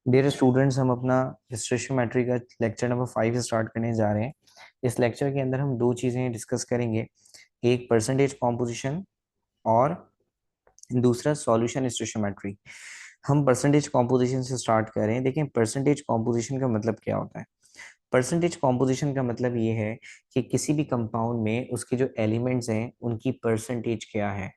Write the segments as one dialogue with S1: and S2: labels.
S1: Dear students, हम अपना stoichiometry का लेक्चर नंबर 5 स्टार्ट करने जा रहे हैं। इस लेक्चर के अंदर हम दो चीज़ें डिस्कस करेंगे। एक परसेंटेज कॉम्पोजिशन और दूसरा सॉल्यूशन स्टोइशियोमेट्री। हम परसेंटेज कॉम्पोजिशन से स्टार्ट कर रहे हैं। देखें, परसेंटेज कॉम्पोजिशन का मतलब क्या होता है। परसेंटेज कॉम्पोजिशन का मतलब ये है कि किसी भी कंपाउंड में उसके जो एलिमेंट्स हैं उनकी परसेंटेज क्या है।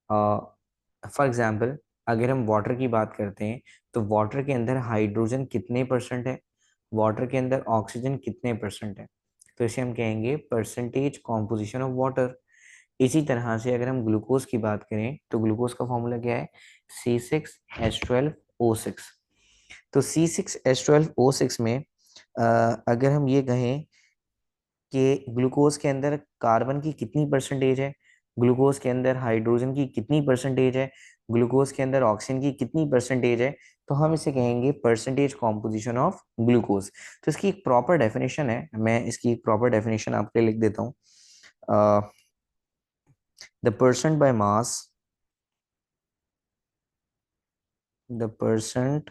S1: फॉर एग्जाम्पल, अगर हम वाटर की बात करते हैं तो वाटर के अंदर हाइड्रोजन कितने परसेंट है, वाटर के अंदर ऑक्सीजन कितने परसेंट है, तो इसे हम कहेंगे परसेंटेज कॉम्पोजिशन ऑफ वाटर। इसी तरह से अगर हम ग्लूकोज की बात करें तो ग्लूकोज का फॉर्मूला क्या है, C6H12O6। तो C6H12O6 में अगर हम ये कहें कि ग्लूकोज के अंदर कार्बन की कितनी परसेंटेज है, ग्लूकोज के अंदर हाइड्रोजन की कितनी परसेंटेज है, ग्लूकोज के अंदर ऑक्सीजन की कितनी परसेंटेज है, तो हम इसे कहेंगे परसेंटेज कॉम्पोजिशन ऑफ ग्लूकोज। तो इसकी एक प्रॉपर डेफिनेशन है, मैं इसकी एक प्रॉपर डेफिनेशन आपके लिए लिख देता हूँ। The percent by mass, the percent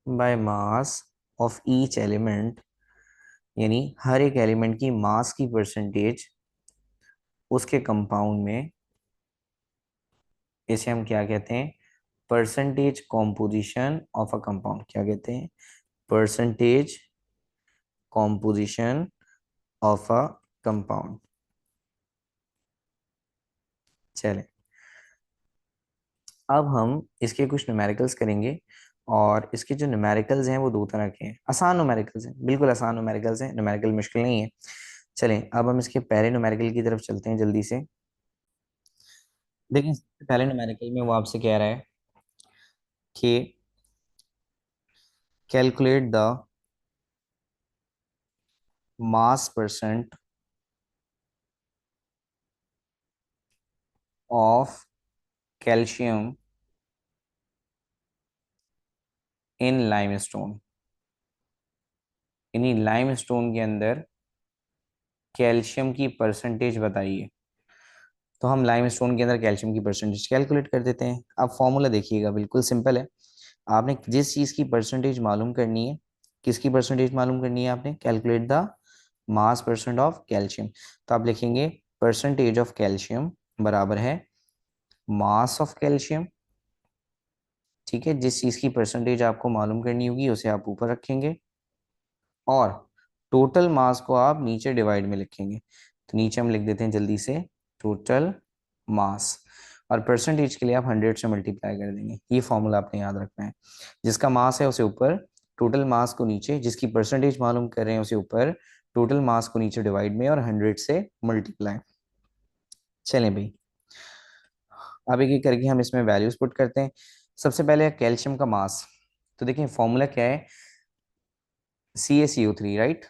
S1: by mass of each element, यानी हर एक एलिमेंट की मास की परसेंटेज उसके कंपाउंड में, इसे हम क्या कहते हैं, percentage composition of a compound. क्या कहते हैं, percentage composition of a compound. चले, अब हम इसके कुछ न्यूमेरिकल्स करेंगे। और इसके जो न्यूमेरिकल्स हैं वो दो तरह के हैं। आसान न्यूमेरिकल्स हैं, बिल्कुल आसान न्यूमेरिकल्स हैं, न्यूमेरिकल मुश्किल नहीं है। चलें, अब हम इसके पहले न्यूमेरिकल की तरफ चलते हैं जल्दी से। देखिए, सबसे पहले न्यूमेरिकल में वो आपसे कह रहा है कि calculate the mass percent of calcium in limestone. यानी लाइमस्टोन के अंदर कैल्शियम की परसेंटेज बताइए। तो हम लाइमस्टोन के अंदर कैल्शियम की परसेंटेज कैलकुलेट कर देते हैं। अब फॉर्मूला देखिएगा, बिल्कुल सिंपल है। आपने जिस चीज़ की परसेंटेज मालूम करनी है, किसकी परसेंटेज मालूम करनी है, आपने calculate the mass percent of calcium. तो आप लिखेंगे परसेंटेज ऑफ कैल्शियम बराबर है मास ऑफ कैल्शियम। ठीक है, जिस चीज़ की परसेंटेज आपको मालूम करनी होगी उसे आप ऊपर रखेंगे और टोटल मास को आप नीचे डिवाइड में लिखेंगे। तो नीचे हम लिख देते हैं जल्दी से टोटल मास, और परसेंटेज के लिए आप 100 से मल्टीप्लाई कर देंगे। ये फॉर्मूला आपने याद रखना है। जिसका मास है उसे ऊपर, टोटल मास को नीचे, जिसकी परसेंटेज मालूम कर रहे हैं उसे ऊपर, टोटल मास को नीचे डिवाइड में और 100 से मल्टीप्लाई। चलें भाई, अब एक एक करके हम इसमें वैल्यूज पुट करते हैं। सबसे पहले कैल्शियम का मास। तो देखिए फॉर्मूला क्या है, CaCO3, राइट।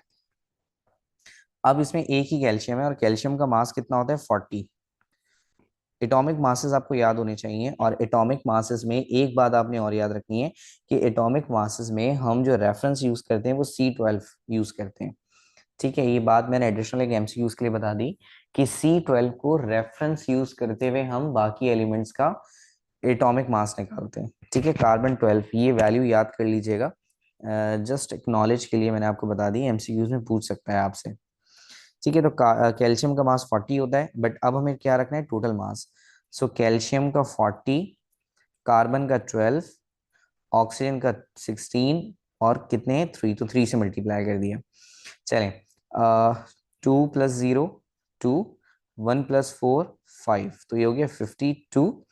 S1: अब इसमें एक ही कैल्शियम है और कैल्शियम का मास कितना होता है, 40। एटॉमिक मासेस आपको याद होने चाहिए, और एटॉमिक मासेस में एक बात आपने और याद रखनी है कि एटॉमिक मासेस में हम जो रेफरेंस यूज करते हैं वो C12 यूज करते हैं। ठीक है, ये बात मैंने एडिशनल एक MCQs के लिए बता दी कि C12 को रेफरेंस यूज करते हुए हम बाकी एलिमेंट्स का एटॉमिक मास निकालते हैं। ठीक है, कार्बन 12, ये वैल्यू याद कर लीजिएगा। जस्ट एक नॉलेज के लिए मैंने आपको बता दी, MCQs में पूछ सकता है आपसे। ठीक है, तो कैल्शियम का मास 40 होता है, बट अब हमें क्या रखना है, टोटल मास। सो कैल्शियम का 40, कार्बन का 12, ऑक्सीजन का 16, और कितने, 3, तो 3 से मल्टीप्लाई कर दिया। चलें, 2 + 0 2, 1 + 4 5, तो ये हो गया 52।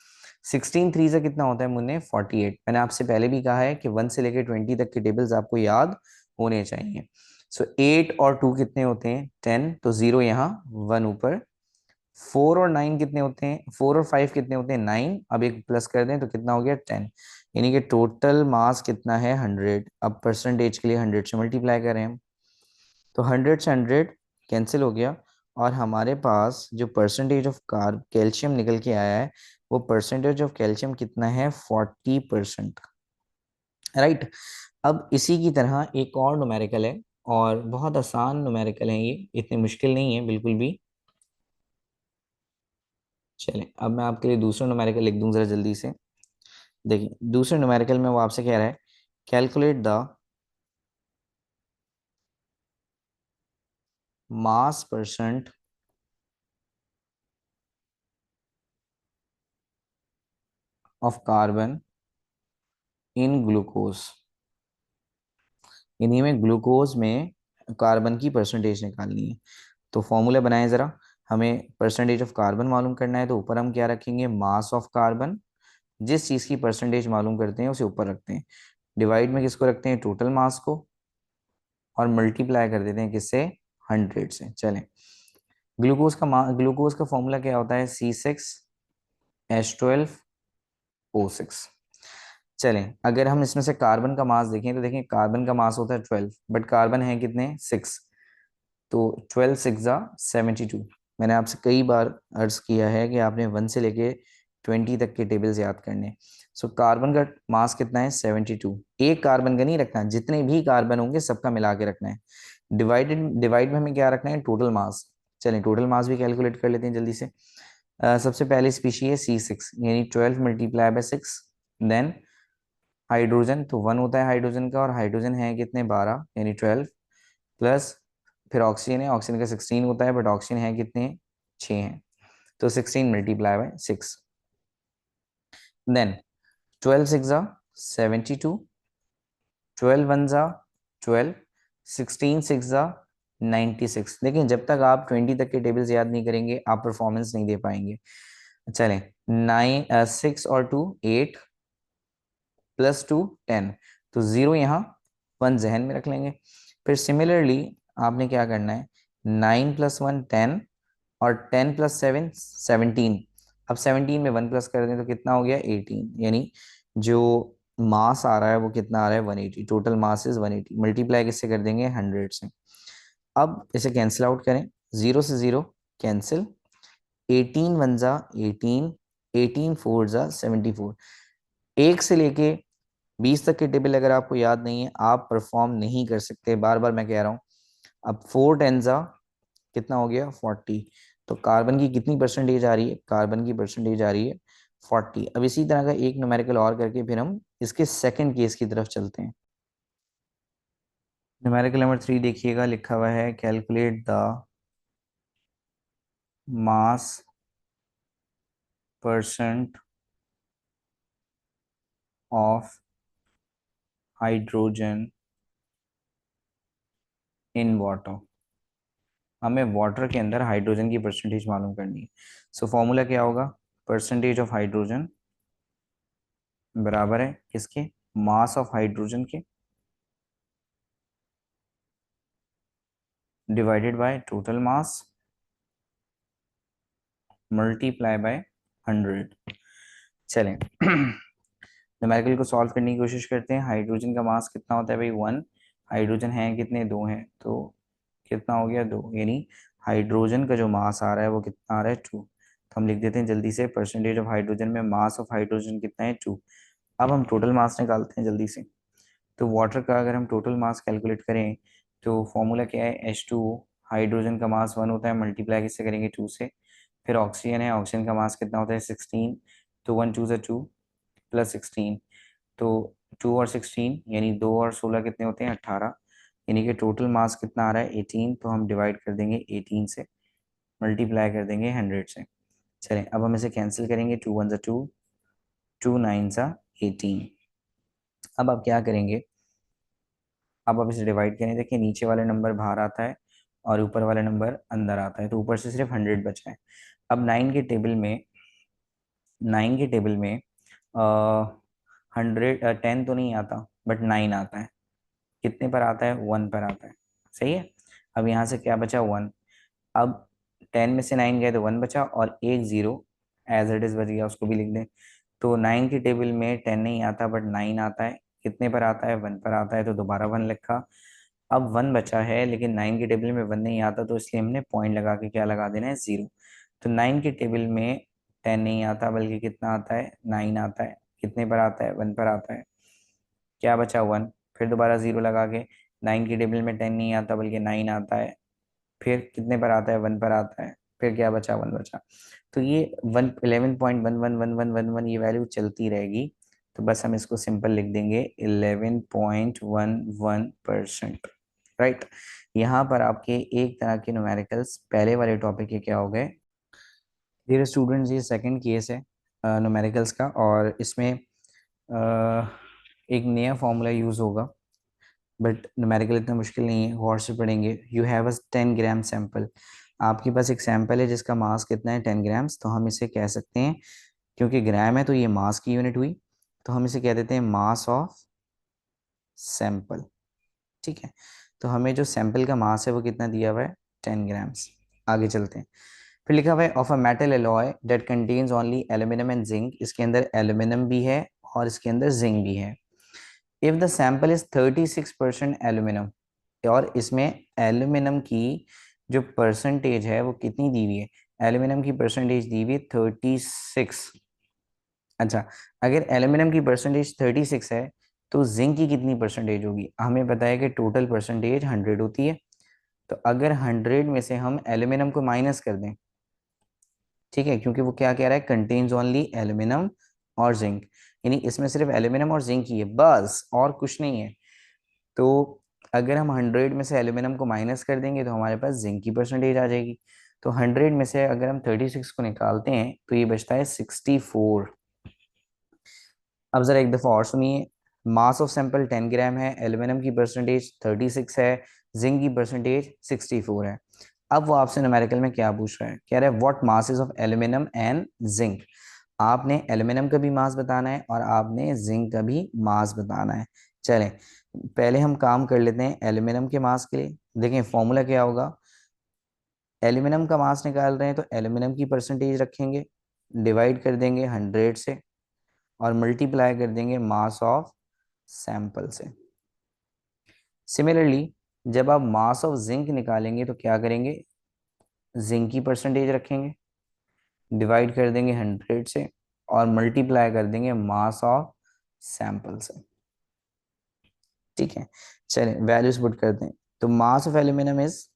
S1: 16 3 से कितना होता है मुन्ने, 48। मैंने आपसे पहले भी कहा है कि 1 से लेकर 20 तक के टेबल्स आपको याद होने चाहिए। सो 8 और 2 कितने होते हैं, 10, तो 0 यहाँ, 1 ऊपर। 4 और 9 कितने होते हैं, 4 और 5 कितने होते हैं, 9। अब एक प्लस कर दें तो कितना हो गया, 10। यानी कि टोटल मास कितना है, 100। अब परसेंटेज के लिए 100 से मल्टीप्लाई करें हम, तो 100 से 100 कैंसिल हो गया, और हमारे पास जो परसेंटेज ऑफ कार्ब कैल्शियम निकल के आया है वो परसेंटेज ऑफ कैल्शियम कितना है, 40%। राइट। अब इसी की तरह एक और न्यूमेरिकल है, और बहुत आसान न्यूमेरिकल है, ये इतनी मुश्किल नहीं है बिल्कुल भी। चलें, अब मैं आपके लिए दूसरा न्यूमेरिकल लिख दूं जरा जल्दी से। देखिए दूसरे न्यूमेरिकल में वो आपसे कह रहा है calculate the mass percent of carbon in glucose. इन्हीं में ग्लूकोज में कार्बन की परसेंटेज निकालनी है। तो फॉर्मूला बनाए जरा। हमें परसेंटेज ऑफ कार्बन मालूम करना है, तो ऊपर हम क्या रखेंगे, मास ऑफ कार्बन। जिस चीज की परसेंटेज मालूम करते हैं उसे ऊपर रखते हैं। डिवाइड में किसको रखते हैं, टोटल मास को। और मल्टीप्लाई कर देते हैं किससे, 100 से। चलें, ग्लूकोज का फॉर्मूला क्या होता है, C6H12O6। चलें, अगर हम इसमें से कार्बन का मास देखें तो देखें कार्बन का मास होता है 12, बट कार्बन है कितने, 6। तो 12 6 × 72। मैंने आपसे कई बार अर्ज किया है कि आपने 1 से लेके 20 तक के टेबल्स याद करने। सो कार्बन का मास कितना है, 72। एक कार्बन का नहीं रखना, जितने भी कार्बन होंगे सबका मिला के रखना है। डिवाइड में हमें क्या रखना है, टोटल मास। चलें टोटल मास भी कैलकुलेट कर लेते हैं जल्दी से। सबसे पहले स्पीशी है C6, यानी 12 × 6। देन हाइड्रोजन, तो 1 होता है हाइड्रोजन का, और हाइड्रोजन है कितने, 12, यानी 12 प्लस। फिर ऑक्सीजन है, ऑक्सीजन का 16 होता है, बट ऑक्सीजन है कितने, 6 हैं। तो 16 × 6। देन 12 6 × 72, 12 1 × 12, 16 6 × 96। लेकिन जब तक आप 20 तक के टेबल्स याद नहीं करेंगे आप परफॉर्मेंस नहीं दे पाएंगे। चलें, 6 और 2 8, +2 10। तो 0 यहाँ, 1 जहन में रख लेंगे। फिर सिमिलरली आपने क्या करना है, 9 + 1 10, और 10 + 7 17। अब 17 में 1 प्लस कर दें तो कितना हो गया, 18। यानी जो मास आ रहा है वो कितना आ रहा है, 180। Total mass is 180। मल्टीप्लाई किससे कर देंगे, 100 से। अब इसे कैंसिल आउट करें, 0 से 0 कैंसिल। 18 1 जा 18, 18 4 जा 74। एक से लेके 20 तक के टेबल अगर आपको याद नहीं है आप परफॉर्म नहीं कर सकते, बार बार मैं कह रहा हूँ। अब 4 10 जा कितना हो गया, 40। तो कार्बन की कितनी परसेंटेज आ रही है, कार्बन की परसेंटेज आ रही है 40। अब इसी तरह का एक न्यूमेरिकल और करके फिर हम इसके सेकंड केस की तरफ चलते हैं। न्यूमेरिकल नंबर 3 देखिएगा, लिखा हुआ है calculate the mass percent of hydrogen in water. हमें वाटर के अंदर हाइड्रोजन की परसेंटेज मालूम करनी है। सो फॉर्मूला क्या होगा, परसेंटेज ऑफ हाइड्रोजन बराबर है किसके, मास ऑफ हाइड्रोजन के, divided by total mass multiply by 100। चलें न्यूमेरिकल को सॉल्व करने की कोशिश करते हैं। हाइड्रोजन का मास कितना होता है भाई, 1। हाइड्रोजन है कितने, 2 हैं, तो कितना हो गया, 2। यानी हाइड्रोजन का जो मास आ रहा है वो कितना आ रहा है, 2। तो हम लिख देते हैं जल्दी से, परसेंटेज ऑफ हाइड्रोजन में मास ऑफ हाइड्रोजन कितना है, 2। अब हम टोटल मास निकालते हैं जल्दी से। तो वाटर का अगर हम टोटल मास कैलकुलेट करें तो फॉर्मूला क्या है, H2O। हाइड्रोजन का मास 1 होता है, मल्टीप्लाई किससे करेंगे, 2 से। फिर ऑक्सीजन है, ऑक्सीजन का मास कितना होता है, 16। तो 1 2 2 +16। तो 2 और 16 यानी 2 और 16 कितने होते हैं, 18। यानी कि टोटल मास कितना आ रहा है, 18। तो हम डिवाइड कर देंगे 18 से, मल्टीप्लाई कर देंगे 100 से। चलें, अब हम इसे कैंसिल करेंगे, 2 1 2, 2 9 18। अब आप क्या करेंगे, अब आप इसे डिवाइड करें, देखिए नीचे वाला नंबर बाहर आता है और ऊपर वाला नंबर अंदर आता है, तो ऊपर से सिर्फ 100 बचा है। अब 9 के टेबल में 10 तो नहीं आता, बट 9 आता है। कितने पर आता है, 1 पर आता है। सही है। अब यहाँ से क्या बचा, 1। अब 10 में से 9 गए तो 1 बचा, और एक 0 एज इट इज बच गया, उसको भी लिख दें। तो 9 की टेबल में 10 नहीं आता बट 9 आता है। कितने पर आता है, 1 पर आता है, तो दोबारा 1 लिखा। अब 1 बचा है लेकिन 9 की टेबल में 1 नहीं आता, तो इसलिए हमने पॉइंट लगा के क्या लगा देना है, 0। तो 9 की टेबल में 10 नहीं आता बल्कि कितना आता है, 9 आता है। कितने पर आता है, 1 पर आता है। क्या बचा, 1। फिर दोबारा 0 लगा के, 9 की टेबल में 10 नहीं आता बल्कि 9 आता है। फिर कितने पर आता है, 1 पर आता है। फिर क्या बचा, 1 बचा। तो ये 11.111111 ये वैल्यू चलती रहेगी तो बस हम इसको सिंपल लिख देंगे 11.11%। राइट। यहाँ पर आपके एक तरह के न्यूमेरिकल्स पहले वाले टॉपिक के क्या हो गए। डियर स्टूडेंट्स, ये सेकंड केस है न्यूमेरिकल्स का, और इसमें एक नया फॉर्मूला यूज़ होगा, बट न्यूमेरिकल इतना मुश्किल नहीं है, गौर से पढ़ेंगे। You have a 10 gram sample. आपके पास एक सैंपल है जिसका मास कितना है 10 ग्राम्स, तो हम इसे कह सकते हैं, क्योंकि ग्राम है तो ये मास की यूनिट हुई, तो हम इसे कह देते हैं मास ऑफ सैंपल। ठीक है। तो हमें जो सैंपल का मास है वो कितना दिया हुआ है 10 ग्राम्स। आगे चलते हैं। फिर लिखा हुआ है of a metal alloy that contains only aluminium and zinc. इसके अंदर एल्यूमिनियम भी है और इसके अंदर जिंक भी है। If the sample is 36% aluminium, और इसमें एल्यूमिनियम की जो परसेंटेज है वो कितनी दी हुई है, एल्यूमिनियम की परसेंटेज दी हुई है 36। अच्छा, अगर एल्यूमिनियम की परसेंटेज 36 है तो जिंक की कितनी परसेंटेज होगी। हमें पता है कि टोटल परसेंटेज 100 होती है, तो अगर 100 में से हम एल्यूमिनियम को माइनस कर दें, ठीक है, क्योंकि वो क्या कह रहा है कंटेन्स ओनली एल्यूमिनियम और जिंक, यानी इसमें सिर्फ एल्यूमिनियम और जिंक ही है बस, और कुछ नहीं है। तो अगर हम 100 में से एल्यूमिनियम को माइनस कर देंगे तो हमारे पास जिंक की परसेंटेज आ जाएगी। तो 100 में से अगर हम 36 को निकालते हैं तो ये बचता है 64। अब जरा एक दफा और सुनिए। मास ऑफ सैंपल 10 ग्राम है, एल्यूमिनियम की परसेंटेज 36 है, जिंक की परसेंटेज 64 है। अब वो आपसे न्यूमेरिकल में क्या पूछ रहा है, कह रहा है what masses of aluminium and zinc. आपने एल्यूमिनियम का भी मास बताना है और आपने जिंक का भी मास बताना है। चलें, पहले हम काम कर लेते हैं एल्यूमिनियम के मास के लिए। देखें फॉर्मूला क्या होगा। एल्यूमिनियम का मास निकाल रहे हैं तो एल्यूमिनियम की परसेंटेज रखेंगे, डिवाइड कर देंगे 100 से, और मल्टीप्लाई कर देंगे मास ऑफ सैंपल से। सिमिलरली जब आप मास ऑफ जिंक निकालेंगे तो क्या करेंगे, जिंक की परसेंटेज रखेंगे, डिवाइड कर देंगे 100 से, और मल्टीप्लाई कर देंगे मास ऑफ सैंपल से। ठीक है, चलें वैल्यूज पुट करते हैं। तो mass of aluminium is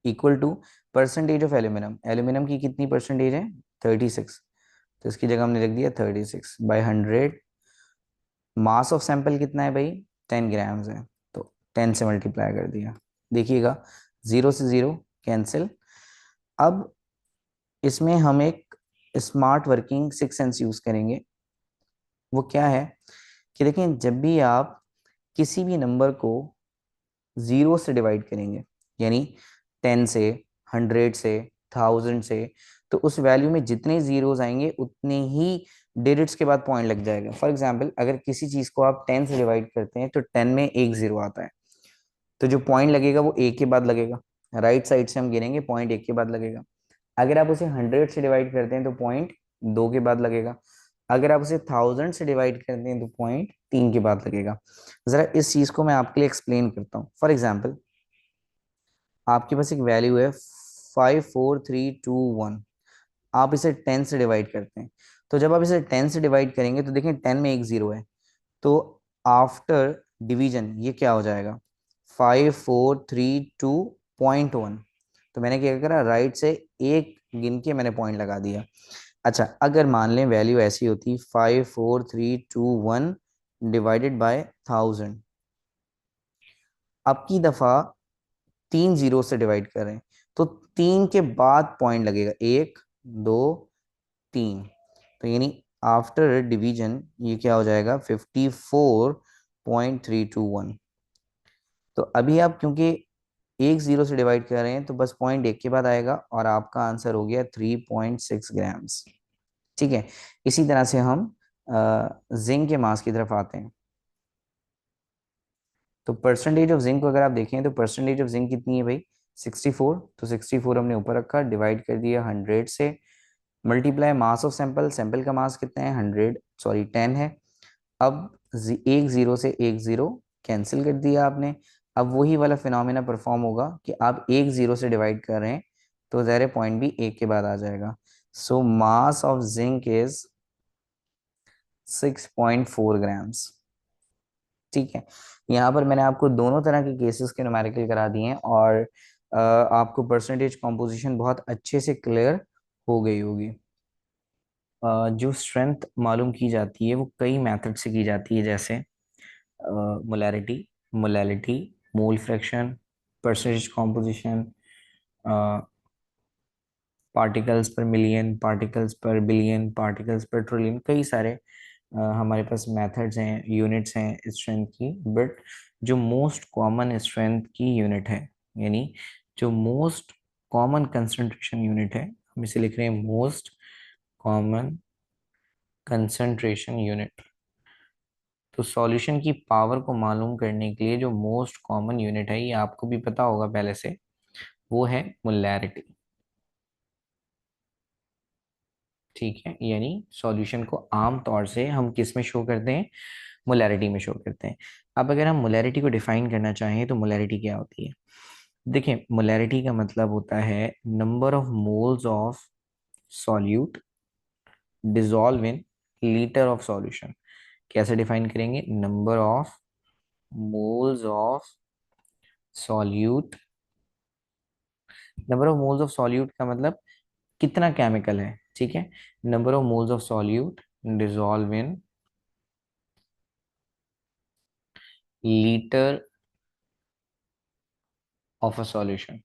S1: equal to percentage of aluminium. Aluminium की कितनी परसेंटेज है 36, तो इसकी जगह हमने लिख दिया 36 बाई 100। मास ऑफ सैंपल कितना है भाई 10 ग्राम्स है, तो 10 से मल्टीप्लाई कर दिया। देखिएगा 0 से 0 कैंसिल। अब इसमें हम एक smart working six sense use करेंगे। वो क्या है कि देखें, जब भी आप किसी भी नंबर को 0 से डिवाइड करेंगे, यानी 10 से, 100 से, 1000 से, तो उस वैल्यू में जितने जीरोस आएंगे उतने ही डिजिट्स के बाद पॉइंट लग जाएगा। फॉर एग्जांपल अगर किसी चीज को आप 10 से डिवाइड करते हैं तो 10 में एक जीरो आता है, तो जो पॉइंट लगेगा वो एक के बाद लगेगा। राइट साइड से हम गिनेंगे, पॉइंट एक के बाद लगेगा। अगर आप उसे 100 से डिवाइड करते हैं तो पॉइंट दो के बाद लगेगा। अगर आप उसे 1000 से डिवाइड करते हैं तो पॉइंट तीन के बाद लगेगा। जरा इस चीज को मैं आपके लिए एक्सप्लेन करता हूँ। फॉर एग्जाम्पल आपके पास एक वैल्यू है 54321, आप इसे 10 से डिवाइड करते हैं। तो जब आप इसे 10 से डिवाइड करेंगे तो देखें 10 में एक जीरो है, तो आफ्टर डिवीजन ये क्या हो जाएगा 5432.1। तो मैंने क्या करा, राइट से एक गिन के मैंने पॉइंट लगा दिया। अच्छा, अगर मान लें वैल्यू ऐसी होती 54321 डिवाइडेड बाय 1000, अब की दफा तीन जीरो से डिवाइड करें तो तीन के बाद पॉइंट लगेगा, एक, दो, तीन। तो यानी आफ्टर डिवीजन ये क्या हो जाएगा 54.321। तो अभी आप क्योंकि एक जीरो से डिवाइड कर रहे हैं तो बस पॉइंट एक के बाद आएगा, और आपका आंसर हो गया 3.6 ग्राम्स। ठीक है। इसी तरह से हम जिंक के मास की तरफ आते हैं। तो परसेंटेज ऑफ जिंक को अगर आप देखें तो परसेंटेज ऑफ जिंक कितनी है भाई 64, तो 64 हमने ऊपर रखा, डिवाइड कर दिया 100 से, multiply mass of sample, sample का मास कितना है 10 है। अब एक जीरो से एक जीरो कैंसिल कर दिया आपने। अब वही वाला फिनोमेना परफॉर्म होगा कि आप एक जीरो से डिवाइड कर रहे हैं तो ज़ाहिर पॉइंट भी एक के बाद आ जाएगा। So mass of zinc is 6.4 grams. ठीक है। यहाँ पर मैंने आपको दोनों तरह के केसेस के न्यूमेरिकल करा दिए हैं, और आपको परसेंटेज कॉम्पोजिशन बहुत अच्छे से क्लियर हो गई होगी। जो स्ट्रेंथ मालूम की जाती है वो कई मेथड से की जाती है, जैसे molarity, molality, mole fraction, percentage composition, particles per million, particles per billion, particles per trillion, कई सारे हमारे पास मेथड्स हैं, यूनिट्स हैं स्ट्रेंथ की। बट जो मोस्ट कॉमन स्ट्रेंथ की यूनिट है, यानी जो मोस्ट कॉमन कंसंट्रेशन यूनिट है, हम इसे लिख रहे हैं मोस्ट कॉमन कंसंट्रेशन यूनिट। तो सॉल्यूशन की पावर को मालूम करने के लिए जो मोस्ट कॉमन यूनिट है, ये आपको भी पता होगा पहले से, वो है मोलैरिटी। ठीक है, यानी सॉल्यूशन को आम तौर से हम किस में शो करते हैं, मोलैरिटी में शो करते हैं। अब अगर हम मोलैरिटी को डिफाइन करना चाहें तो मोलैरिटी क्या होती है? देखिए, मोलैरिटी का मतलब होता है number of moles of solute dissolve in litre of solution. कैसे डिफाइन करेंगे? Number of moles of solute, number of moles of solute का मतलब कितना केमिकल है, ठीक है। Number of moles of solute dissolve in litre of a solution.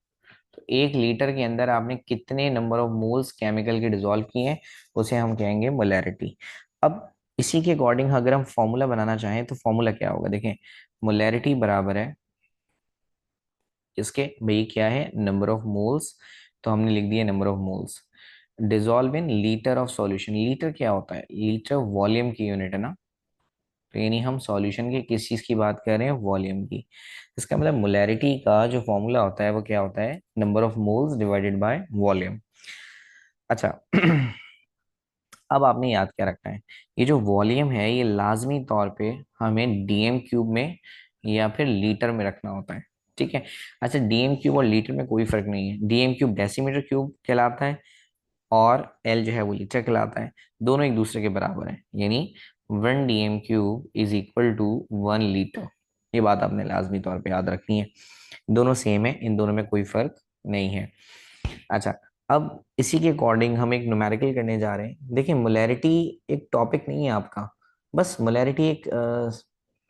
S1: तो एक लीटर के अंदर आपने कितने नंबर ऑफ मोल्स केमिकल के डिसॉल्व किए हैं, उसे हम कहेंगे मोलैरिटी। अब इसी के अकॉर्डिंग अगर हम फॉर्मूला बनाना चाहें तो फॉर्मूला क्या होगा? देखें, मोलैरिटी बराबर है इसके, भाई क्या है, नंबर ऑफ मोल्स, तो हमने लिख दिया number of moles dissolve in litre of solution. Litre क्या होता है? लीटर वॉल्यूम की यूनिट है ना। तो यानी हम सॉल्यूशन के किस चीज की बात कर रहे हैं? वॉल्यूम की। इसका मतलब मोलैरिटी का जो फॉर्मूला होता है वो क्या होता है? Number of moles divided by volume. अच्छा अब आपने याद क्या रखना है, ये जो वॉल्यूम है ये लाजमी तौर पे हमें डीएम क्यूब में या फिर लीटर में रखना होता है, ठीक है। अच्छा, डीएम क्यूब और लीटर में कोई फर्क नहीं है। डीएम क्यूब डेसीमीटर क्यूब कहलाता है और एल जो है वो लीटर कहलाता है। दोनों एक दूसरे के बराबर है, यानी 1 DM cube is equal to 1 litre. ये बात आपने लाजमी तौर पे याद रखनी है। दोनों सेम है, इन दोनों में कोई फर्क नहीं है। अच्छा, अब इसी के अकॉर्डिंग हम एक न्यूमेरिकल करने जा रहे हैं। देखिए, मोलैरिटी एक टॉपिक नहीं है आपका, बस मोलैरिटी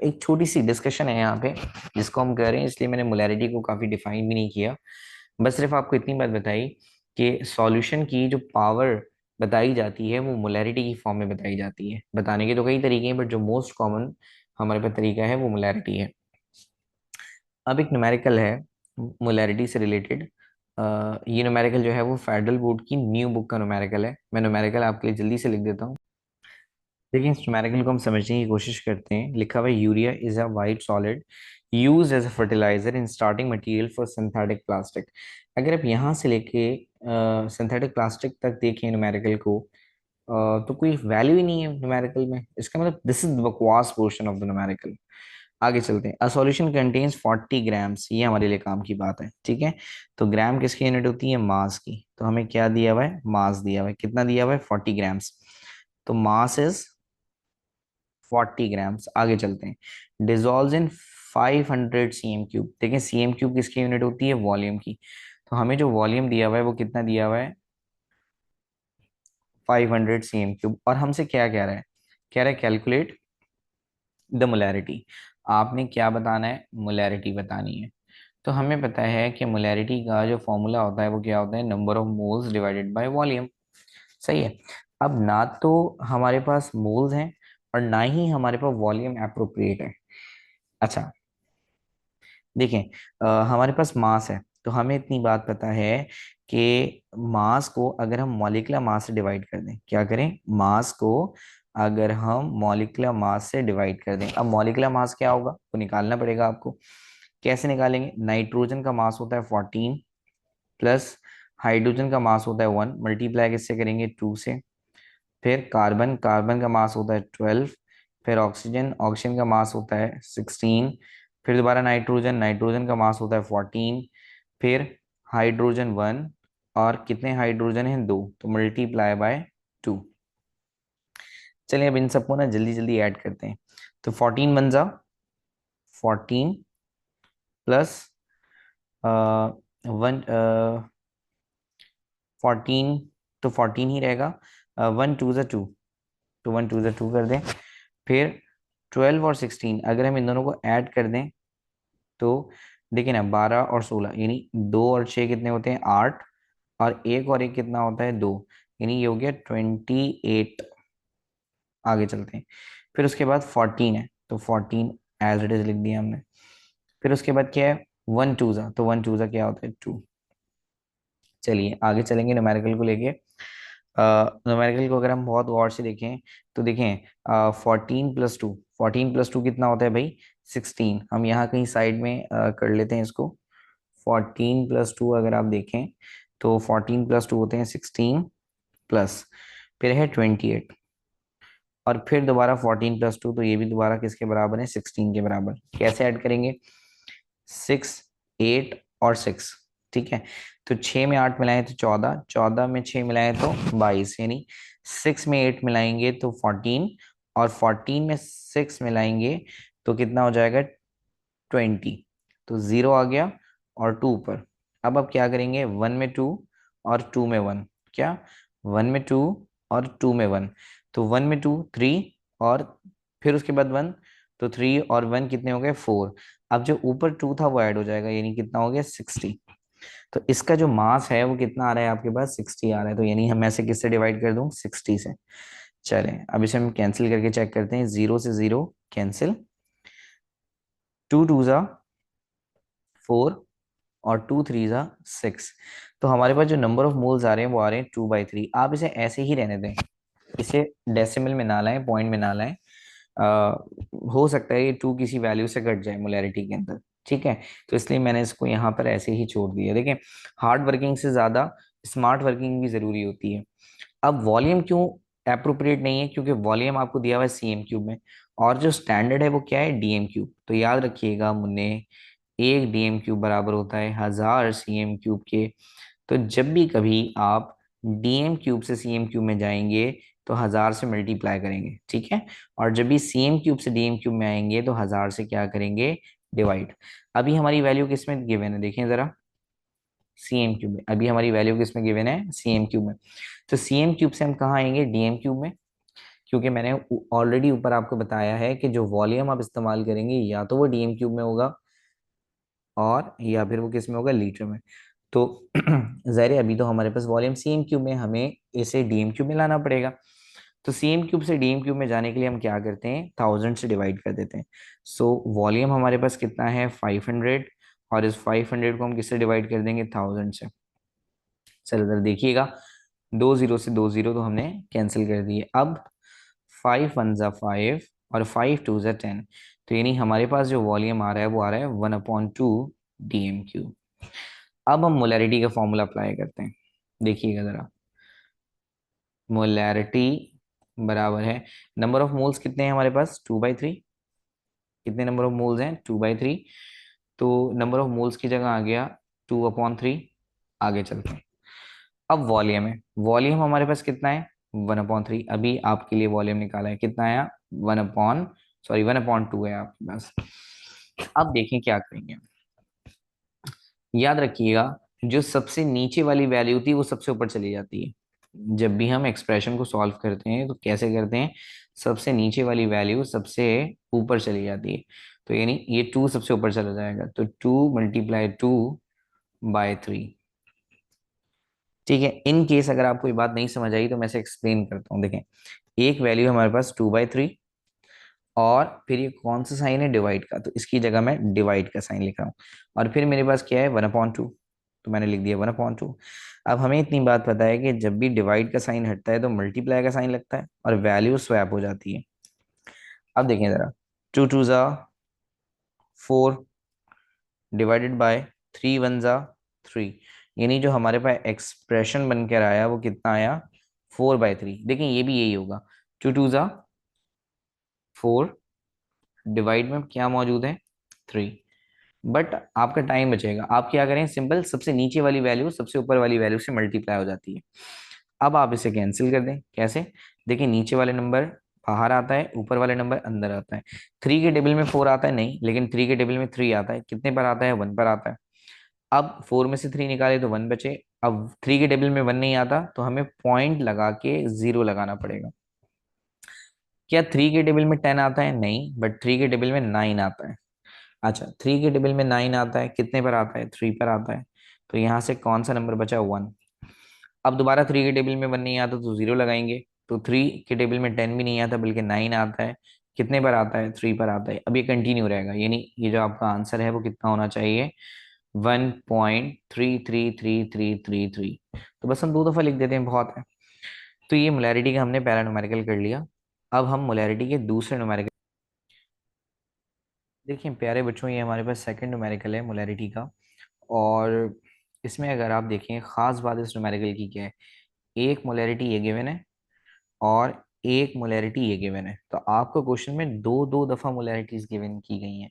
S1: एक छोटी सी डिस्कशन है यहाँ पे जिसको हम कर रहे हैं, इसलिए मैंने मोलैरिटी को काफी डिफाइन भी नहीं किया। बस सिर्फ आपको इतनी बात बताई कि सॉल्यूशन की जो पावर बताई जाती है वो मोलैरिटी की फॉर्म में बताई जाती है। बताने के तो कई तरीके हैं, बट जो मोस्ट कॉमन हमारे पास तरीका है वो मोलैरिटी है। अब एक न्यूमेरिकल है मोलैरिटी से रिलेटेड। ये न्यूमेरिकल जो है वो फेडरल बोर्ड की न्यू बुक का न्यूमेरिकल है। मैं न्यूमेरिकल आपके लिए जल्दी से लिख देता हूँ। देखिए, इस न्यूमेरिकल को हम समझने की कोशिश करते हैं। लिखा हुआ है, urea is a white solid use as a fertiliser in starting material for synthetic plastic. अगर आप यहाँ से लेके सिंथेटिक प्लास्टिक तक देखें न्यूमेरिकल को, तो कोई वैल्यू ही नहीं है न्यूमेरिकल में। इसका मतलब दिस इज बकवास पोर्शन ऑफ द न्यूमेरिकल। आगे चलते हैं। अ सॉल्यूशन कंटेन्स 40 ग्राम्स, ये हमारे लिए काम की बात है, ठीक है। तो ग्राम किसकी यूनिट होती है? मास की। तो हमें क्या दिया हुआ है? मास दिया हुआ है। कितना दिया हुआ है? 40 ग्राम्स। तो मास इज 40 ग्राम्स। आगे चलते हैं। Dissolve in 500 CM cube. देखें, सीएम क्यूब किसकी यूनिट होती है? वॉल्यूम की। तो हमें जो वॉल्यूम दिया हुआ है वो कितना दिया हुआ है? 500 सीएम क्यूब। और हमसे क्या कह रहा है? कह रहा है कैलकुलेट द मोलैरिटी। आपने क्या बताना है? मोलैरिटी बतानी है। तो हमें पता है कि मोलैरिटी का जो फॉर्मूला होता है वो क्या होता है? Number of moles divided by volume. सही है। अब ना तो हमारे पास मोल्स हैं और ना ही हमारे पास वॉल्यूम अप्रोप्रिएट है। अच्छा, देखें, हमारे पास मास है, तो हमें इतनी बात पता है कि मास को अगर हम मॉलिक्यूलर मास से डिवाइड कर दें, क्या करें? मास को अगर हम मॉलिक्यूलर मास से डिवाइड कर दें, अब मॉलिक्यूलर मास क्या होगा वो निकालना पड़ेगा आपको। कैसे निकालेंगे? नाइट्रोजन का मास होता है 14 प्लस हाइड्रोजन का मास होता है 1, मल्टीप्लाई किससे करेंगे? 2 से। फिर कार्बन, कार्बन का मास होता है 12। फिर ऑक्सीजन, ऑक्सीजन का मास होता है 16। फिर दोबारा नाइट्रोजन, नाइट्रोजन का मास होता है 14। फिर हाइड्रोजन 1, और कितने हाइड्रोजन हैं? 2, तो मल्टीप्लाई बाय 2। चलिए अब इन सबको ना जल्दी जल्दी ऐड करते हैं। तो 14 बन जा 14 प्लस 1, 14 तो 14 ही रहेगा। वन टू ज़ा टू, तो वन टू ज़ा टू कर दें। फिर 12 और 16 अगर हम इन दोनों को ऐड कर दें तो देखिए ना, 12 और 16 यानी 2 और 6 कितने होते हैं, 8, और एक और एक कितना होता है, 2, यानी ये हो गया 28। आगे चलते हैं। फिर उसके बाद 14 है, तो 14 एज इट इज लिख दिया हमने। फिर उसके बाद क्या है, वन टू ज़ा, तो वन टू ज़ा क्या होता है, 2। चलिए आगे चलेंगे न्यूमेरिकल को लेके। न्यूमेरिकल को अगर हम बहुत गौर से देखें तो देखें, 14 + 2, 14 + 2 कितना होता है भाई, 16। हम यहाँ कहीं साइड में कर लेते हैं इसको। 14 + 2 अगर आप देखें तो 14 + 2 होते हैं 16, प्लस फिर है 28, और फिर दोबारा 14 + 2, तो ये भी दोबारा किसके बराबर है, 16 के बराबर। कैसे ऐड करेंगे, 6, 8 और 6, ठीक है। तो 6 में 8 मिलाएं तो 14, 14 में 6 मिलाएं तो 22, यानी 6 में 8 मिलाएंगे तो 14, और 14 में 6 मिलाएंगे तो कितना हो जाएगा, 20। तो 0 आ गया और 2 ऊपर। अब आप क्या करेंगे, 1 में 2 और 2 में 1, क्या, 1 में 2 और 2 में 1, तो 1 में 2 3, और फिर उसके बाद 1, तो 3 और 1 कितने हो गए, 4। अब जो ऊपर 2 था वो ऐड हो जाएगा, यानी कितना हो गया, 60। तो इसका जो मास है वो कितना आ रहा है आपके पास, 60 आ रहा है। तो यानी हम ऐसे किससे डिवाइड कर दूं, 60 से। चलें अब इसे हम कैंसिल करके चेक करते हैं, 0 से 0 कैंसिल, 2 2 ज़ा 4, और 2 3 ज़ा 6। तो हमारे पास जो नंबर ऑफ मोल्स आ रहे हैं वो आ रहे हैं 2/3। आप इसे ऐसे ही रहने दें, इसे डेसिमल में ना लाएं, पॉइंट में ना लाएं। आ, हो सकता है ये 2 किसी वैल्यू से घट जाए मोलैरिटी के अंदर, ठीक है। तो इसलिए मैंने इसको यहाँ पर ऐसे ही छोड़ दिया। देखिए, हार्ड वर्किंग से ज़्यादा स्मार्ट वर्किंग भी ज़रूरी होती है। अब वॉल्यूम क्यों अप्रोप्रिएट नहीं है, क्योंकि वॉल्यूम आपको दिया हुआ है CM³ में, और जो स्टैंडर्ड है वो क्या है, DM³। तो याद रखिएगा मुन्ने, एक DM³ बराबर होता है 1000 CM³ के। तो जब भी कभी आप DM³ से CM³ में जाएंगे तो 1000 से मल्टीप्लाई करेंगे, ठीक है। और जब भी CM³ से DM³ में आएंगे तो 1000 से क्या करेंगे, डिवाइड। अभी हमारी वैल्यू किस में गिवन है, देखें जरा, CM³ में। अभी हमारी वैल्यू किस में गिवन है, CM³ में। तो CM³ से हम कहाँ आएंगे, DM³ में, क्योंकि मैंने ऑलरेडी ऊपर आपको बताया है कि जो वॉल्यूम आप इस्तेमाल करेंगे या तो वो DM³ में होगा, और या फिर वो किस में होगा, लीटर में। तो ज़ाहिर है अभी तो हमारे पास वॉल्यूम CM³ में, हमें इसे DM³ में लाना पड़ेगा। तो CM³ से DM³ में जाने के लिए हम क्या करते हैं, 1000 से डिवाइड कर देते हैं। सो वॉल्यूम हमारे पास कितना है, 500, और इस 500 को हम किससे डिवाइड कर देंगे, 1000 से। चलो इधर देखिएगा, 2 0 से 2 0 तो हमने कैंसिल कर दिए। अब 5 1 ज़ा 5, और 5 2 ज़ा 10, तो यानी हमारे पास जो वॉल्यूम आ रहा है वो आ रहा है 1/2 DM³। अब हम मोलैरिटी का फॉर्मूला अप्लाई करते हैं, देखिएगा जरा। मोलैरिटी बराबर है, नंबर ऑफ मोल्स कितने हैं हमारे पास, 2/3। कितने नंबर ऑफ मोल्स हैं, 2/3। तो नंबर ऑफ मोल्स की जगह आ गया 2/3। आगे चलते हैं। अब वॉल्यूम है, वॉल्यूम हमारे पास कितना है, 1/3। अभी आपके लिए वॉल्यूम निकाला है, कितना आया, 1/2 है आपके पास। अब देखें क्या करेंगे, याद रखिएगा, जो सबसे नीचे वाली वैल्यू थी वो सबसे ऊपर चली जाती है। जब भी हम एक्सप्रेशन को सॉल्व करते हैं तो कैसे करते हैं, सबसे नीचे वाली वैल्यू सबसे ऊपर चली जाती है। तो यानी ये 2 सबसे ऊपर चला जाएगा, तो 2 × 2/3, ठीक है। इन केस अगर आपको ये बात नहीं समझ आई तो मैं इसे एक्सप्लेन करता हूँ। देखें, एक वैल्यू हमारे पास 2/3, और फिर ये कौन सा साइन है, डिवाइड का, तो इसकी जगह मैं डिवाइड का साइन लिख रहा हूँ। और फिर मेरे पास क्या है, 1/2, तो मैंने लिख दिया 1/2। अब हमें इतनी बात पता है कि जब भी डिवाइड का साइन हटता है तो मल्टीप्लाई का साइन लगता है, और वैल्यू स्वैप हो जाती है। अब देखें जरा, 2 2 ज़ा 4 डिवाइडेड बाय 3 1 ज़ा 3, यानी जो हमारे पास एक्सप्रेशन बनकर आया वो कितना आया, 4/3। देखें ये भी यही होगा, 2 2 ज़ा 4, डिवाइड में क्या मौजूद है, 3। बट आपका टाइम बचेगा, आप क्या करें, सिंपल सबसे नीचे वाली वैल्यू सबसे ऊपर वाली वैल्यू से मल्टीप्लाई हो जाती है। अब आप इसे कैंसिल कर दें, कैसे, देखिए नीचे वाले नंबर बाहर आता है, ऊपर वाले नंबर अंदर आता है। 3 के टेबल में 4 आता है नहीं, लेकिन 3 के टेबल में 3 आता है, कितने पर आता है, 1 पर आता है। अब 4 में से 3 निकाले तो 1 बचे। अब 3 के टेबल में 1 नहीं आता तो हमें पॉइंट लगा के 0 लगाना पड़ेगा। क्या 3 के टेबल में 10 आता है? नहीं, बट 3 के टेबल में 9 आता है। अच्छा, 3 के टेबल में 9 आता है, कितने पर आता है? 3 पर आता है। तो यहाँ से कौन सा नंबर बचा? 1। अब दोबारा 3 के टेबल में 1 नहीं आता तो 0 लगाएंगे। तो 3 के टेबल में 10 भी नहीं आता बल्कि 9 आता है, कितने पर आता है? 3 पर आता है। अब ये कंटिन्यू रहेगा, यानी ये जो आपका आंसर है वो कितना होना चाहिए? 1.333333। तो बस हम 2 दफा लिख देते हैं, बहुत है। तो ये मोलैरिटी का हमने पहला न्यूमेरिकल कर लिया। अब हम मोलैरिटी के दूसरे न्यूमेरिकल देखिए प्यारे बच्चों, ये हमारे पास सेकंड न्यूमेरिकल है मोलैरिटी का। और इसमें अगर आप देखें, खास बात इस न्यूमेरिकल की क्या है, एक मोलैरिटी ये गिवन है और एक मोलैरिटी ये गिवन है। तो आपको क्वेश्चन में दो दो दफा मोलैरिटीज गिवन की गई हैं।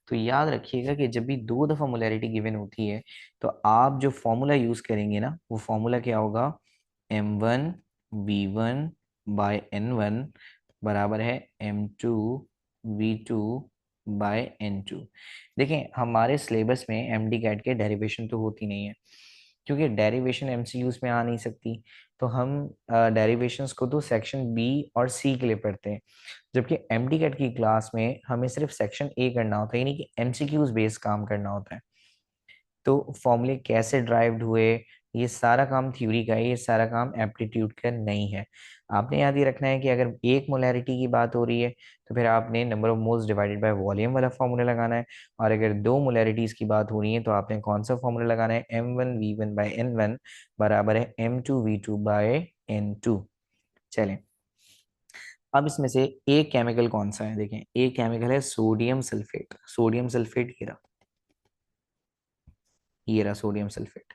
S1: तो याद रखिएगा कि जब भी 2 दफा मोलैरिटी गिवन होती है तो आप जो फॉर्मूला यूज करेंगे ना, वो फॉर्मूला क्या होगा? m1v1/n1 बराबर है m2v2/n2। देखें हमारे सिलेबस में एमडी कैट के डेरिवेशन तो होती नहीं है, क्योंकि डेरिवेशन एमसीक्यूज में आ नहीं सकती। तो हम डेरिवेशंस को तो सेक्शन बी और सी के लिए पढ़ते हैं, जबकि एमडी कैट की क्लास में हमें सिर्फ सेक्शन ए करना होता है, यानी कि एमसीक्यूज बेस्ड काम करना होता है। तो फॉर्मूले कैसे ड्राइव्ड हुए, ये सारा काम थ्योरी का है, ये सारा काम एप्टीट्यूड का नहीं है। आपने याद ये रखना है कि अगर एक मोलैरिटी की बात हो रही है तो फिर आपने number of moles divided by volume वाला फॉर्मूला लगाना है। और अगर दो मोलैरिटीज की बात हो रही है तो आपने कौन सा फॉर्मूला लगाना है? m1v1/n1 बराबर है m2v2/n2। चलें, अब इसमें से एक केमिकल कौन सा है? देखें, एक केमिकल है सोडियम सल्फेट। सोडियम सल्फेट ये रहा सोडियम सल्फेट।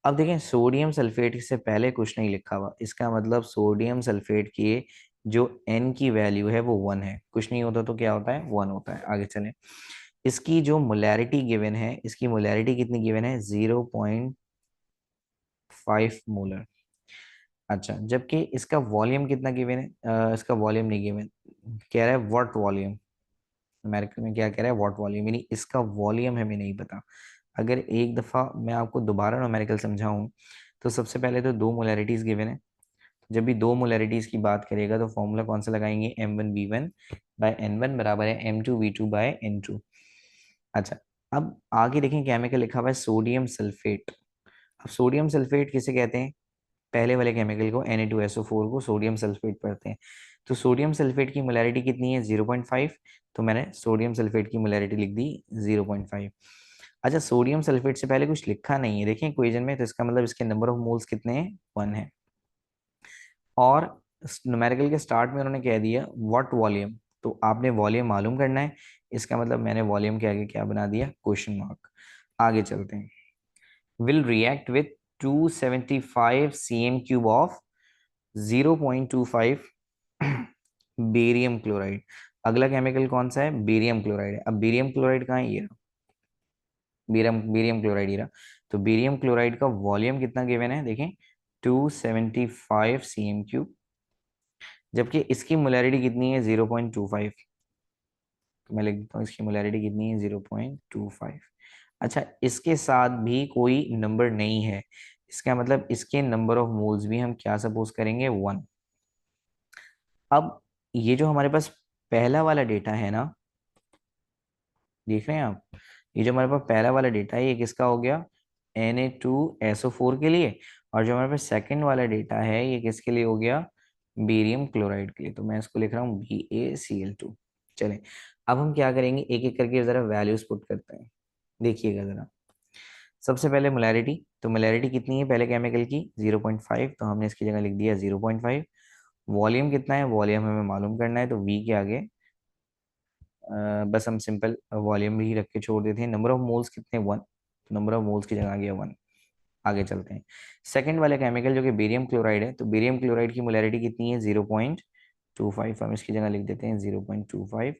S1: अब देखें, सोडियम सल्फेट से पहले कुछ नहीं लिखा हुआ, इसका मतलब सोडियम सल्फेट की जो N की वैल्यू है वो 1 है। कुछ नहीं होता तो क्या होता है? 1 होता है। आगे चलें, इसकी जो मोलैरिटी गिवन है, इसकी मोलैरिटी कितनी गिवन है? 0.5 मोलर। अच्छा, जबकि इसका वॉल्यूम कितना गिवन है? इसका वॉल्यूम नहीं गिवन, कह रहा है व्हाट वॉल्यूम। अमेरिकन में क्या कह रहा है? व्हाट वॉल्यूम, यानी इसका वॉल्यूम हमें नहीं पता। अगर एक दफा मैं आपको दोबारा न्यूमेरिकल समझाऊं, तो सबसे पहले तो दो मोलैरिटीज गिवन है। जब भी दो मोलैरिटीज की बात करेगा तो फॉर्मूला कौन सा लगाएंगे? m1v1/n1 बराबर है m2v2/n2। अच्छा, अब आगे देखें, केमिकल लिखा हुआ है सोडियम सल्फेट। अब सोडियम सल्फेट किसे कहते हैं? पहले वाले केमिकल को Na2SO4 को सोडियम सल्फेट पढ़ते हैं। तो सोडियम सल्फेट की मोलैरिटी कितनी है? 0.5। तो मैंने सोडियम सल्फेट की मोलैरिटी लिख दी 0.5। अच्छा, सोडियम सल्फेट से पहले कुछ लिखा नहीं है देखें इक्वेशन में, तो इसका मतलब इसके नंबर ऑफ मोल्स कितने हैं? 1 है। और न्यूमेरिकल के स्टार्ट में उन्होंने कह दिया व्हाट वॉल्यूम, तो आपने वॉल्यूम मालूम करना है। इसका मतलब मैंने वॉल्यूम के आगे क्या बना दिया? Question mark. आगे चलते हैं, will react with 275 cm cube of 0.25 barium chloride. अगला केमिकल कौन सा है? बेरियम क्लोराइड है। अब बेरियम क्लोराइड कहाँ है? ये बेरियम बेरियम क्लोराइड ही रहा। तो बेरियम क्लोराइड का वॉल्यूम कितना गिवन है? देखें, 275 cm क्यूब, जबकि इसकी मोलैरिटी कितनी है? 0.25। तो मैं लिख देता हूँ इसकी मोलैरिटी कितनी है? 0.25। अच्छा, इसके साथ भी कोई नंबर नहीं है, इसका मतलब इसके नंबर ऑफ मोल्स भी हम क्या सपोज करेंगे? 1। अब ये जो हमारे पास पहला वाला डेटा है ना, देख रहे हैं आप, ये जो हमारे पास पहला वाला डेटा है ये किसका हो गया? Na2SO4 के लिए। और जो हमारे पास सेकंड वाला डेटा है ये किसके लिए हो गया? बेरियम क्लोराइड के लिए। तो मैं इसको लिख रहा हूँ BaCl2। चलें, अब हम क्या करेंगे, एक एक करके जरा वैल्यूज पुट करते हैं। देखिएगा जरा, सबसे पहले मोलैरिटी, तो मोलैरिटी कितनी है पहले केमिकल की? 0.5, तो हमने इसकी जगह लिख दिया 0.5। वॉल्यूम कितना है? वॉल्यूम हमें मालूम करना है, तो V के आगे बस हम सिंपल वॉल्यूम ही रख के छोड़ देते हैं। नंबर ऑफ मोल्स कितने? 1, तो नंबर ऑफ मोल्स की जगह आ गया 1। आगे चलते हैं, सेकंड वाले केमिकल जो कि बेरियम क्लोराइड है, तो बेरियम क्लोराइड की मोलैरिटी कितनी है? 0.25। हम इसकी जगह लिख देते हैं 0.25।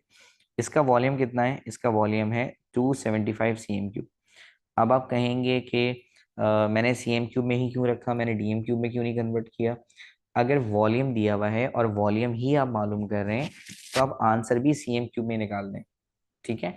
S1: इसका वॉल्यूम कितना है? इसका वॉल्यूम है 275 cm क्यूब। अब आप कहेंगे कि मैंने cm क्यूब में ही क्यों रखा, मैंने dm क्यूब में क्यों नहीं कन्वर्ट किया? अगर वॉल्यूम दिया हुआ है और वॉल्यूम ही आप मालूम कर रहे हैं तो आप आंसर भी cm क्यूब में निकाल दें। ठीक है,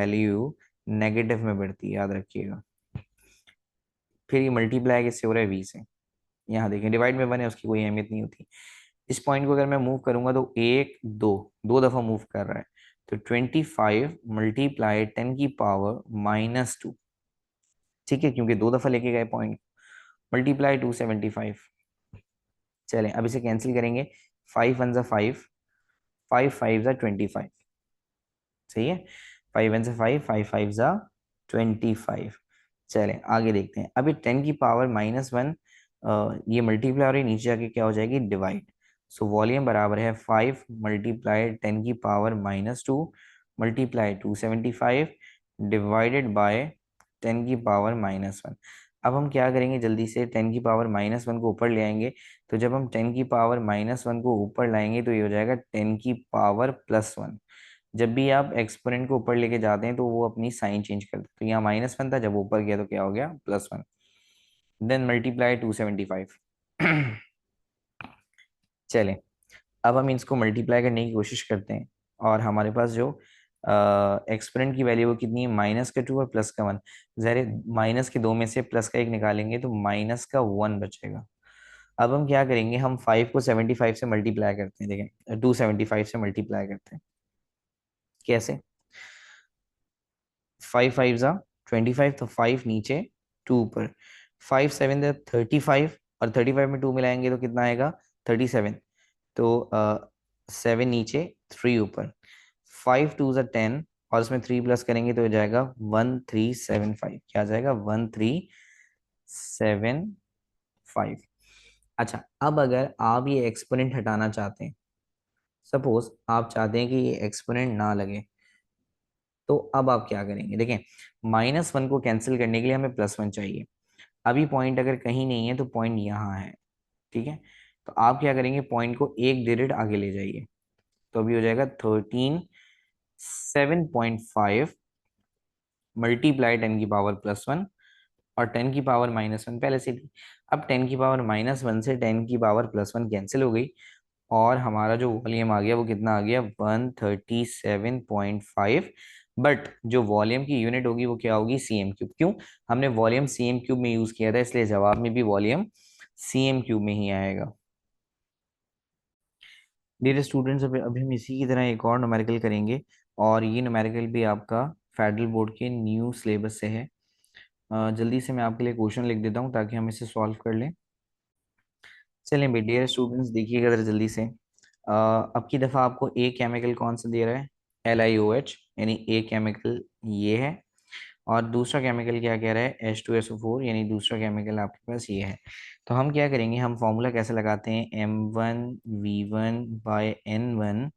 S1: वैल्यू नेगेटिव में बढ़ती है, याद रखिएगा। फिर ये मल्टीप्लाई किससे हो रहा है, वी से। यहाँ देखें डिवाइड में 1 है, उसकी कोई अहमियत नहीं होती। इस पॉइंट को अगर मैं मूव करूंगा तो एक दो, दो दफा मूव कर रहा है, तो 25 मल्टीप्लाई 10⁻⁻²। ठीक है, क्योंकि दो दफा लेके गए पॉइंट, मल्टीप्लाई 275। चलें अब इसे कैंसिल करेंगे, 5 1 ज़ा 5, 5 5 ज़ा 25। सही है, 5 1 से 5, 5 5 ज़ा 25। चलें आगे देखते हैं। अभी 10⁻⁻1 ये मल्टीप्लाई और ये नीचे जाके क्या हो जाएगी, डिवाइड। सो वॉल्यूम बराबर है 5 मल्टीप्लाई 10⁻⁻² मल्टीप्लाई 275 डिवाइडेड बाय 10⁻⁻1। अब हम क्या करेंगे, जल्दी से 10⁻⁻1 को ऊपर ले आएंगे। तो जब हम 10⁻⁻1 को ऊपर लाएंगे तो ये हो जाएगा 10⁻+1। जब भी आप एक्सपोनेंट को ऊपर लेके जाते हैं तो वो अपनी साइन चेंज करते हैं। तो यहाँ -1 था, जब ऊपर गया तो क्या हो गया, +1। Then multiply 275। चलें अब हम इसको मल्टीप्लाई करने की कोशिश करते हैं, और हमारे पास जो एक्सपोनेंट की वैल्यू वो कितनी है, -2 और +1। ज़ाहिर -2 में से +1 निकालेंगे तो -1 बचेगा। अब हम क्या करेंगे, हम 5 को 75 से मल्टीप्लाई करते हैं। देखें 275 से मल्टीप्लाई करते हैं, कैसे, 5 5 ज़ा 25, तो 5 नीचे 2 ऊपर, 5 7 ज़ा 35, और 35 में 2 मिलाएंगे तो कितना आएगा, 37। तो 7 नीचे 3 ऊपर, 5 2 ज़ा 10, और इसमें 3 प्लस करेंगे तो हो जाएगा 1375। क्या आ जाएगा, 1375। अच्छा अब अगर आप ये एक्सपोनेंट हटाना चाहते हैं, सपोज आप चाहते हैं कि ये एक्सपोनेंट ना लगे, तो अब आप क्या करेंगे, देखें -1 को कैंसिल करने के लिए हमें +1 चाहिए। अभी पॉइंट अगर कहीं नहीं है तो पॉइंट यहाँ है, ठीक है। तो आप क्या करेंगे, पॉइंट को एक डिजिट आगे ले जाइए, तो अभी हो जाएगा 13 7.5 मल्टीप्लाई 10⁻+1, और 10⁻⁻1 पहले से थी। अब 10⁻⁻1 से 10⁻+1 कैंसिल हो गई, और हमारा जो वॉल्यूम आ गया वो कितना आ गया, 137.5। बट जो वॉल्यूम की यूनिट होगी वो क्या होगी, cm3। क्यों, हमने वॉल्यूम cm3 में यूज किया था, इसलिए जवाब में भी वॉल्यूम cm3 में ही आएगा। डियर स्टूडेंट्स, अभी हम इसी की तरह एक और न्यूमेरिकल करेंगे, और ये न्यूमेरिकल भी आपका फेडरल बोर्ड के न्यू सिलेबस से है। जल्दी से मैं आपके लिए क्वेश्चन लिख देता हूँ ताकि हम इसे सॉल्व कर लें। चलें भाई डियर स्टूडेंट्स, देखिएगा जरा जल्दी से। अब की दफ़ा आपको ए केमिकल कौन सा दे रहा है, LiOH, यानी ए केमिकल ये है। और दूसरा केमिकल क्या कह रहा है, H2SO4, यानी दूसरा केमिकल आपके पास ये है। तो हम क्या करेंगे, हम फॉर्मूला कैसे लगाते हैं, M1V1/N1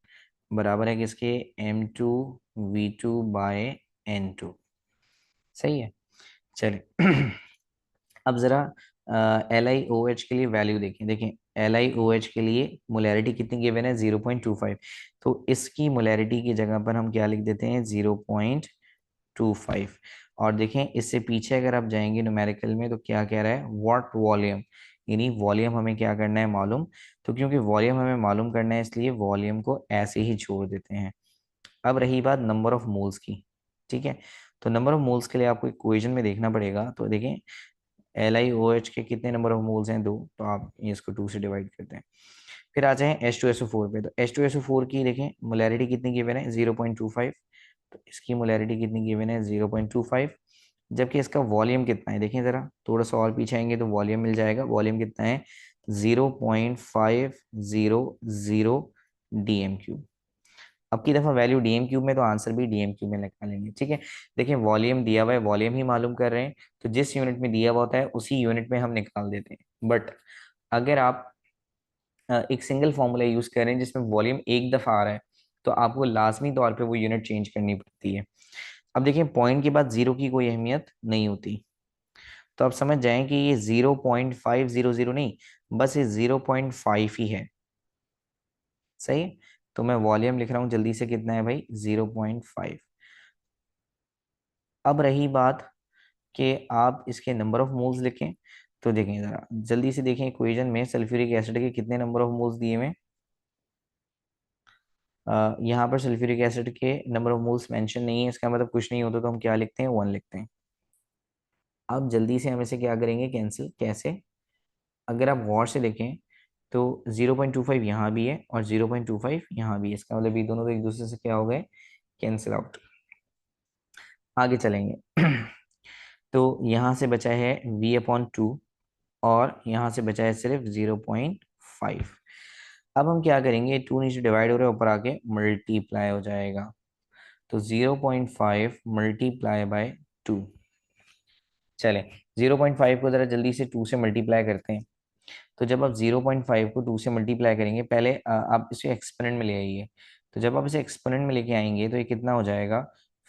S1: बराबर है किसके, M2V2/N2। सही है। चलिए अब ज़रा LiOH के लिए वैल्यू देखें। देखें LiOH के लिए मोलैरिटी कितनी गिवन है, 0.25। तो इसकी मोलैरिटी की जगह पर हम क्या लिख देते हैं, 0.25। और देखें इससे पीछे अगर आप जाएंगे न्यूमेरिकल में तो क्या कह रहा है, व्हाट वॉल्यूम, यानी वॉल्यूम हमें क्या करना है, मालूम। तो क्योंकि वॉल्यूम हमें मालूम करना है, इसलिए वॉल्यूम को ऐसे ही छोड़ देते हैं। अब रही बात नंबर ऑफ मोल्स की, ठीक है। तो नंबर ऑफ मोल्स के लिए आपको इक्वेशन में देखना पड़ेगा। तो देखें LiOH के कितने नंबर ऑफ मोल्स हैं, 2, तो आप इसको 2 से डिवाइड करते हैं। फिर आ जाए H2SO4 पे। तो H2SO4 की देखें मोलैरिटी कितनी गिवन है, 0.25। तो इसकी मोलैरिटी कितनी गिवन है, 0.25। जबकि इसका वॉल्यूम कितना है, देखें ज़रा थोड़ा सा और पीछे आएंगे तो वॉल्यूम मिल जाएगा। वॉल्यूम कितना है, 0.500 DM3। अब की दफा वैल्यू डीएम क्यूब में, तो आंसर भी डीएम क्यूब में निकालेंगे। ठीक है, देखिए वॉल्यूम दिया हुआ है, वॉल्यूम ही मालूम कर रहे हैं, तो जिस यूनिट में दिया हुआ होता है उसी यूनिट में हम निकाल देते हैं। बट अगर आप एक सिंगल फॉर्मूला यूज कर रहे हैं जिसमें वॉल्यूम एक दफा आ रहा है, तो आपको लाजमी तौर पे वो यूनिट चेंज करनी पड़ती है। अब देखिए पॉइंट के बाद जीरो की कोई अहमियत नहीं होती, तो आप समझ जाएं कि ये 0.500 नहीं, बस ये 0.5 ही है। सही है? तो मैं वॉल्यूम लिख रहा हूं जल्दी से, कितना है भाई, 0.5। अब रही बात कि आप इसके नंबर ऑफ मोल्स लिखें, तो देखें जरा जल्दी से देखें, इक्वेशन में सल्फ्यूरिक एसिड के कितने नंबर ऑफ मोल्स दिए हुए हैं। यहाँ पर सल्फ्यूरिक एसिड के नंबर ऑफ मोल्स मेंशन नहीं है, इसका मतलब कुछ नहीं होता, तो हम क्या लिखते हैं, 1 लिखते हैं। अब जल्दी से हम इसे क्या करेंगे, कैंसिल। कैसे? अगर आप गौर से देखें तो 0.25 यहाँ भी है और 0.25 यहाँ भी है, इसका मतलब ये दोनों तो एक दूसरे से क्या हो गए, कैंसिल आउट। आगे चलेंगे तो यहाँ से बचा है v/2 और यहाँ से बचा है सिर्फ 0.5। अब हम क्या करेंगे, 2 नीचे डिवाइड हो रहा है, ऊपर आके मल्टीप्लाई हो जाएगा, तो 0.5 मल्टीप्लाई बाय 2। चले 0.5 को जरा जल्दी से 2 से मल्टीप्लाई करते हैं। तो जब आप 0.5 को 2 से मल्टीप्लाई करेंगे, पहले आप इसे एक्सपोनेंट में ले आइए। तो जब आप इसे एक्सपोनेंट में लेके आएंगे तो ये कितना हो जाएगा,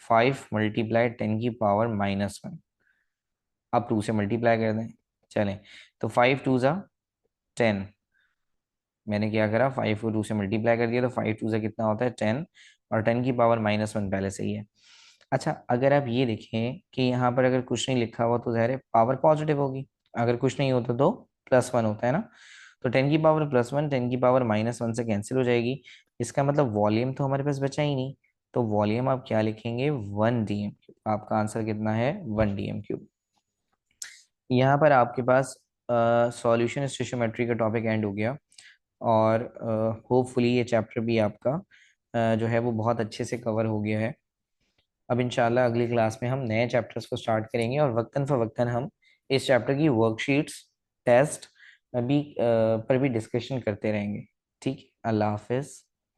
S1: 5 मल्टीप्लाई 10⁻⁻1। आप 2 से मल्टीप्लाई कर दें। चलें, तो 5 2 ज़ा 10। मैंने क्या करा, 5 को 2 से मल्टीप्लाई कर दिया, तो 5 2 ज़ा कितना होता है, 10, और 10⁻⁻1 पहले से ही है। अच्छा, अगर आप ये देखें कि यहाँ पर अगर कुछ नहीं लिखा हुआ तो ज़ाहिर है पावर पॉजिटिव होगी, अगर कुछ नहीं होता तो +1 होता है ना। तो 10⁻+1 10⁻⁻1 से कैंसिल हो जाएगी, इसका मतलब वॉल्यूम तो हमारे पास बचा ही नहीं। तो वॉल्यूम आप क्या लिखेंगे, 1 dm क्यूब। आपका आंसर कितना है, 1 dm क्यूब। यहाँ पर आपके पास सॉल्यूशन स्टोइचियोमेट्री का टॉपिक एंड हो गया, और होपफुली ये चैप्टर भी आपका जो है वो बहुत अच्छे से कवर हो गया है। अब इंशाल्लाह अगली क्लास में हम नए चैप्टर्स को स्टार्ट करेंगे, और वक्तन फ़वक्तन हम इस चैप्टर की वर्कशीट्स, टेस्ट भी पर भी डिस्कशन करते रहेंगे। ठीक, अल्लाह हाफिज़।